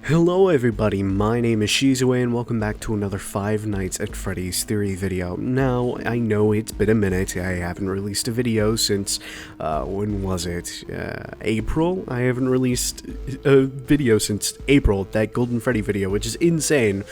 Hello everybody, my name is Shizue and welcome back to another Five Nights at Freddy's Theory video. Now, I know it's been a minute, I haven't released a video since, when was it? April? I haven't released a video since April, that Golden Freddy video, which is insane.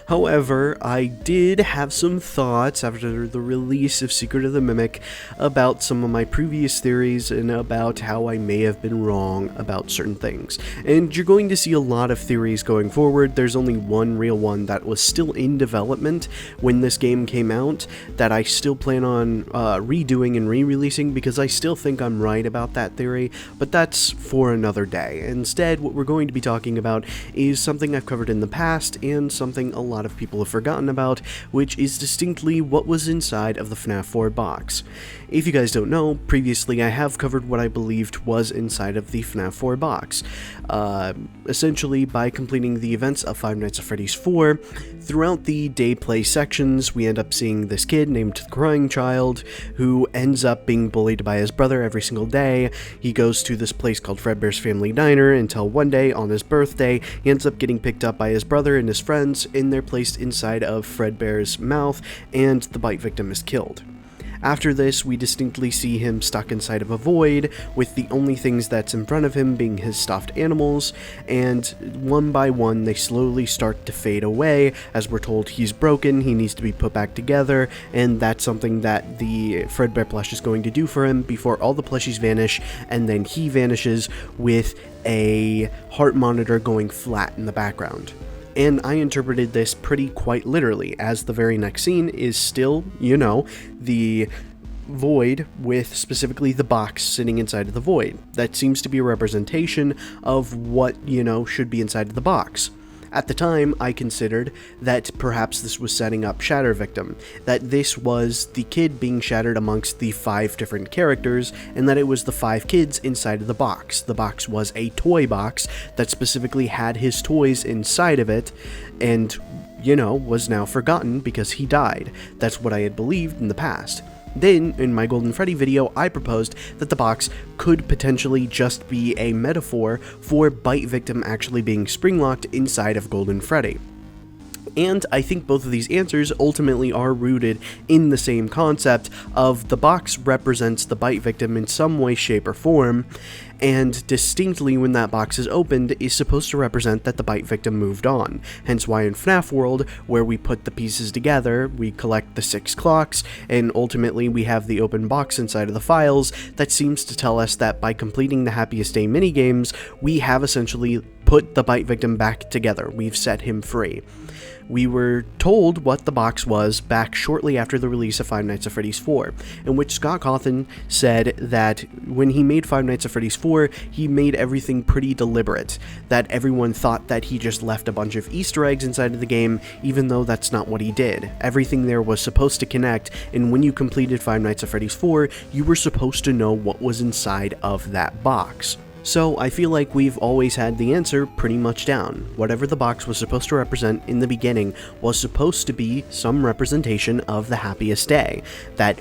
However, I did have some thoughts after the release of Secret of the Mimic about some of my previous theories and about how I may have been wrong about certain things. And you're going to see a lot of theories going forward. There's only one real one that was still in development when this game came out that I still plan on redoing and re-releasing because I still think I'm right about that theory, but that's for another day. Instead, what we're going to be talking about is something I've covered in the past and something a lot of people have forgotten about, which is distinctly what was inside of the FNAF 4 box. If you guys don't know, previously I have covered what I believed was inside of the FNAF 4 box. Essentially, by completing the events of Five Nights at Freddy's 4, throughout the day play sections, we end up seeing this kid named the Crying Child, who ends up being bullied by his brother every single day. He goes to this place called Fredbear's Family Diner until one day, on his birthday, he ends up getting picked up by his brother and his friends, and they're placed inside of Fredbear's mouth, and the bite victim is killed. After this, we distinctly see him stuck inside of a void, with the only things that's in front of him being his stuffed animals, and one by one they slowly start to fade away as we're told he's broken, he needs to be put back together, and that's something that the Fredbear plush is going to do for him before all the plushies vanish, and then he vanishes with a heart monitor going flat in the background. And I interpreted this quite literally, as the very next scene is still, the void with specifically the box sitting inside of the void. That seems to be a representation of what, should be inside of the box. At the time, I considered that perhaps this was setting up Shatter Victim, that this was the kid being shattered amongst the 5 different characters, and that it was the 5 kids inside of the box. The box was a toy box that specifically had his toys inside of it, and, was now forgotten because he died. That's what I had believed in the past. Then, in my Golden Freddy video, I proposed that the box could potentially just be a metaphor for Bite Victim actually being spring-locked inside of Golden Freddy. And I think both of these answers ultimately are rooted in the same concept of the box represents the bite victim in some way, shape, or form, and distinctly when that box is opened is supposed to represent that the bite victim moved on. Hence why in FNAF World, where we put the pieces together, we collect the 6 clocks, and ultimately we have the open box inside of the files, that seems to tell us that by completing the Happiest Day minigames, we have essentially put the bite victim back together. We've set him free. We were told what the box was back shortly after the release of Five Nights at Freddy's 4, in which Scott Cawthon said that when he made Five Nights at Freddy's 4, he made everything pretty deliberate, that everyone thought that he just left a bunch of Easter eggs inside of the game, even though that's not what he did. Everything there was supposed to connect, and when you completed Five Nights at Freddy's 4, you were supposed to know what was inside of that box. So I feel like we've always had the answer pretty much down. Whatever the box was supposed to represent in the beginning was supposed to be some representation of the Happiest Day. That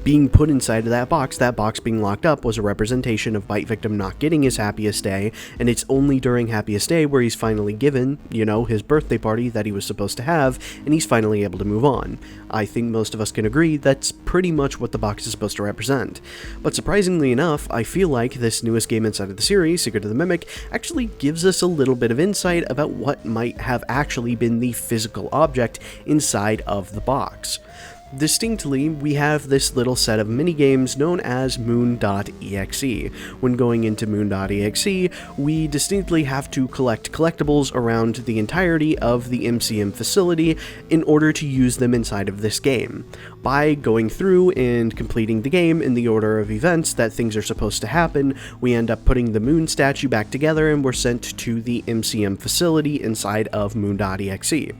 being put inside of that box being locked up, was a representation of Bite Victim not getting his Happiest Day, and it's only during Happiest Day where he's finally given, his birthday party that he was supposed to have, and he's finally able to move on. I think most of us can agree that's pretty much what the box is supposed to represent. But surprisingly enough, I feel like this newest game inside of the series, Secret of the Mimic, actually gives us a little bit of insight about what might have actually been the physical object inside of the box. Distinctly, we have this little set of minigames known as Moon.exe. When going into Moon.exe, we distinctly have to collect collectibles around the entirety of the MCM facility in order to use them inside of this game. By going through and completing the game in the order of events that things are supposed to happen, we end up putting the Moon statue back together and we're sent to the MCM facility inside of Moon.exe.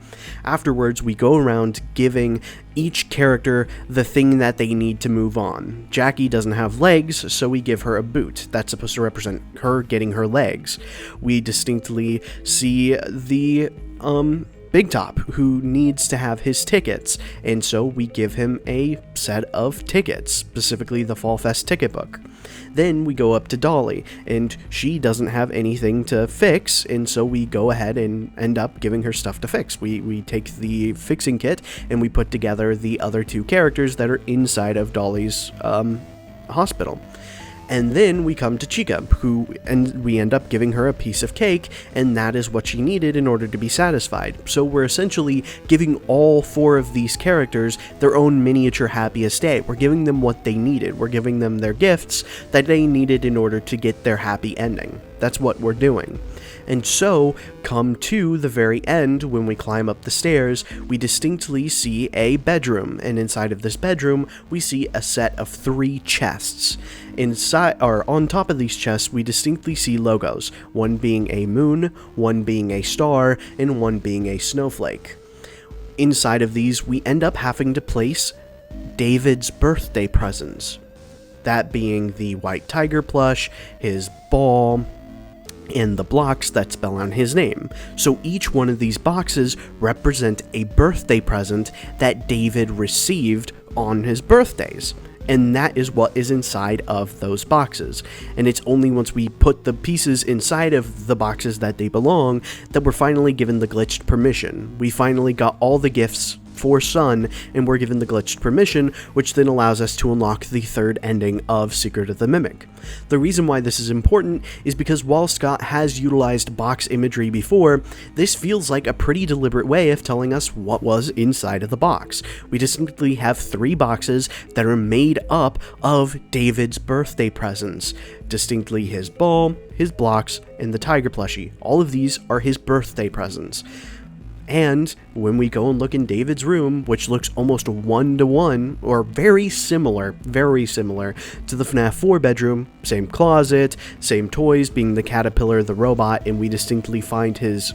Afterwards, we go around giving each character the thing that they need to move on. Jackie doesn't have legs, so we give her a boot. That's supposed to represent her getting her legs. We distinctly see the Big Top, who needs to have his tickets, and so we give him a set of tickets, specifically the Fall Fest ticket book. Then we go up to Dolly, and she doesn't have anything to fix, and so we go ahead and end up giving her stuff to fix. We take the fixing kit, and we put together the other two characters that are inside of Dolly's hospital. And then we come to Chica, and we end up giving her a piece of cake, and that is what she needed in order to be satisfied. So we're essentially giving all four of these characters their own miniature Happiest Day. We're giving them what they needed. We're giving them their gifts that they needed in order to get their happy ending. That's what we're doing. And so, come to the very end, when we climb up the stairs, we distinctly see a bedroom, and inside of this bedroom, we see a set of 3 chests. Inside, or on top of these chests, we distinctly see logos, one being a moon, one being a star, and one being a snowflake. Inside of these, we end up having to place David's birthday presents. That being the white tiger plush, his ball, and the blocks that spell out his name. So each one of these boxes represent a birthday present that David received on his birthdays. And that is what is inside of those boxes. And it's only once we put the pieces inside of the boxes that they belong that we're finally given the glitched permission. We finally got all the gifts for Sun, and we're given the glitched permission, which then allows us to unlock the third ending of Secret of the Mimic. The reason why this is important is because while Scott has utilized box imagery before, this feels like a pretty deliberate way of telling us what was inside of the box. We just simply have 3 boxes that are made up of David's birthday presents. Distinctly his ball, his blocks, and the tiger plushie. All of these are his birthday presents. And when we go and look in David's room, which looks almost 1-to-1, or very similar to the FNAF 4 bedroom, same closet, same toys, being the caterpillar, the robot, and we distinctly find his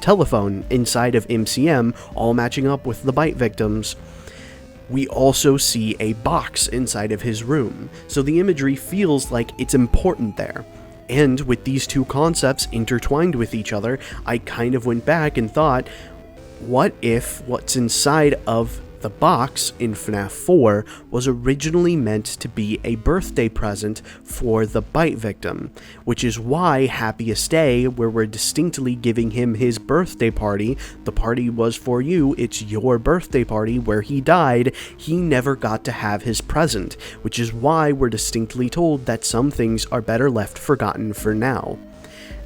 telephone inside of MCM, all matching up with the bite victims. We also see a box inside of his room, so the imagery feels like it's important there. And with these two concepts intertwined with each other, I kind of went back and thought, what if what's inside of the box in FNAF 4 was originally meant to be a birthday present for the bite victim, which is why Happiest Day, where we're distinctly giving him his birthday party, the party was for you, it's your birthday party, where he died, he never got to have his present, which is why we're distinctly told that some things are better left forgotten for now.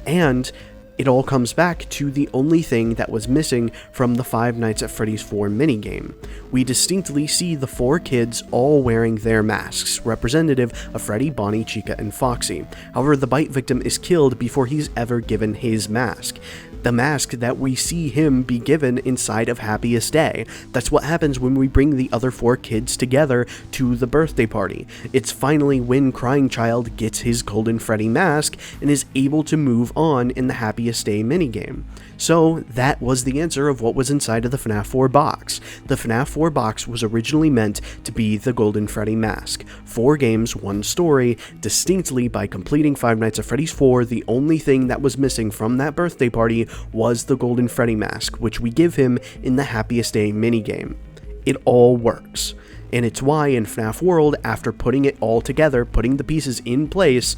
And it all comes back to the only thing that was missing from the Five Nights at Freddy's 4 minigame. We distinctly see the 4 kids all wearing their masks, representative of Freddy, Bonnie, Chica, and Foxy. However, the bite victim is killed before he's ever given his mask. The mask that we see him be given inside of Happiest Day. That's what happens when we bring the other 4 kids together to the birthday party. It's finally when Crying Child gets his Golden Freddy mask and is able to move on in the Happiest Day minigame. So that was the answer of what was inside of the FNAF 4 box. The FNAF 4 box was originally meant to be the Golden Freddy mask. 4 games, 1 story. Distinctly, by completing Five Nights at Freddy's 4, the only thing that was missing from that birthday party was the Golden Freddy mask, which we give him in the Happiest Day minigame. It all works. And it's why in FNAF World, after putting it all together, putting the pieces in place,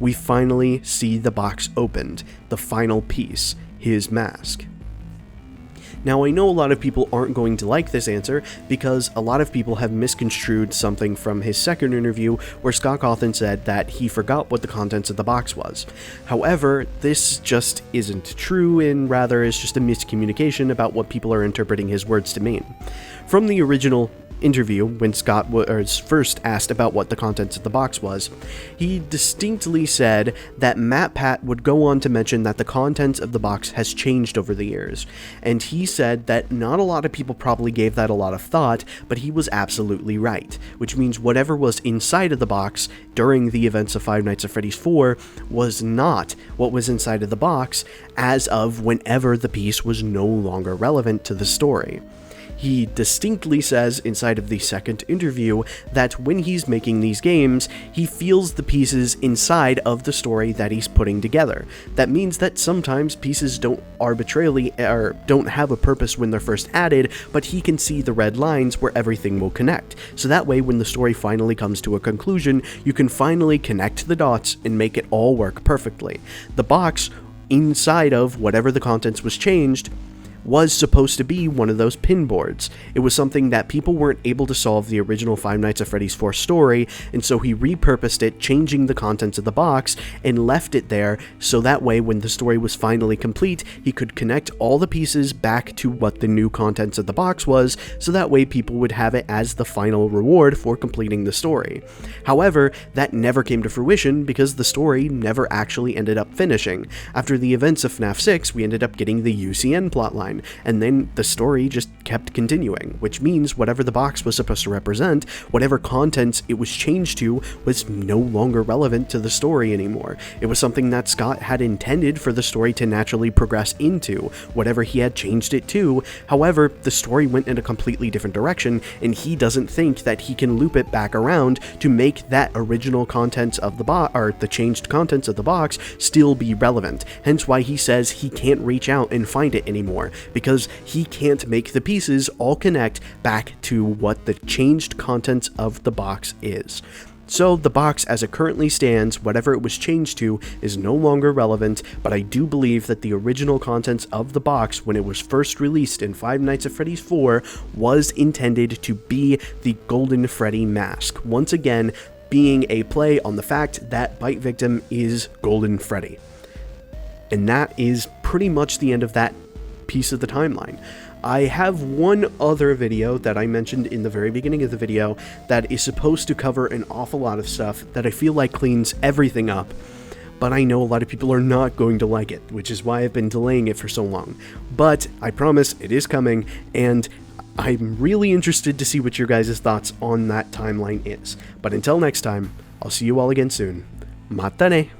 we finally see the box opened, the final piece, his mask. Now, I know a lot of people aren't going to like this answer because a lot of people have misconstrued something from his second interview where Scott Cawthon said that he forgot what the contents of the box was. However, this just isn't true and rather is just a miscommunication about what people are interpreting his words to mean. From the original interview, when Scott was first asked about what the contents of the box was, he distinctly said that MatPat would go on to mention that the contents of the box has changed over the years, and he said that not a lot of people probably gave that a lot of thought, but he was absolutely right, which means whatever was inside of the box during the events of Five Nights at Freddy's 4 was not what was inside of the box as of whenever the piece was no longer relevant to the story. he distinctly says inside of the second interview that when he's making these games, he feels the pieces inside of the story that he's putting together. That means that sometimes pieces don't arbitrarily or don't have a purpose when they're first added, but he can see the red lines where everything will connect. So that way, when the story finally comes to a conclusion, you can finally connect the dots and make it all work perfectly. The box inside of whatever the contents was changed was supposed to be one of those pin boards. It was something that people weren't able to solve the original Five Nights at Freddy's 4 story, and so he repurposed it, changing the contents of the box, and left it there so that way when the story was finally complete, he could connect all the pieces back to what the new contents of the box was, so that way people would have it as the final reward for completing the story. However, that never came to fruition because the story never actually ended up finishing. After the events of FNAF 6, we ended up getting the UCN plotline, and then the story just kept continuing, which means whatever the box was supposed to represent, whatever contents it was changed to, was no longer relevant to the story anymore. It was something that Scott had intended for the story to naturally progress into, whatever he had changed it to. However, the story went in a completely different direction, and he doesn't think that he can loop it back around to make that original contents of the box, or the changed contents of the box, still be relevant. Hence why he says he can't reach out and find it anymore, because he can't make the pieces all connect back to what the changed contents of the box is. So the box as it currently stands, whatever it was changed to, is no longer relevant, but I do believe that the original contents of the box when it was first released in Five Nights at Freddy's 4 was intended to be the Golden Freddy mask, once again being a play on the fact that PlushVictim is Golden Freddy. And that is pretty much the end of that piece of the timeline. I have one other video that I mentioned in the very beginning of the video that is supposed to cover an awful lot of stuff that I feel like cleans everything up, but I know a lot of people are not going to like it, which is why I've been delaying it for so long. But I promise it is coming, and I'm really interested to see what your guys' thoughts on that timeline is. But until next time, I'll see you all again soon. Mata ne!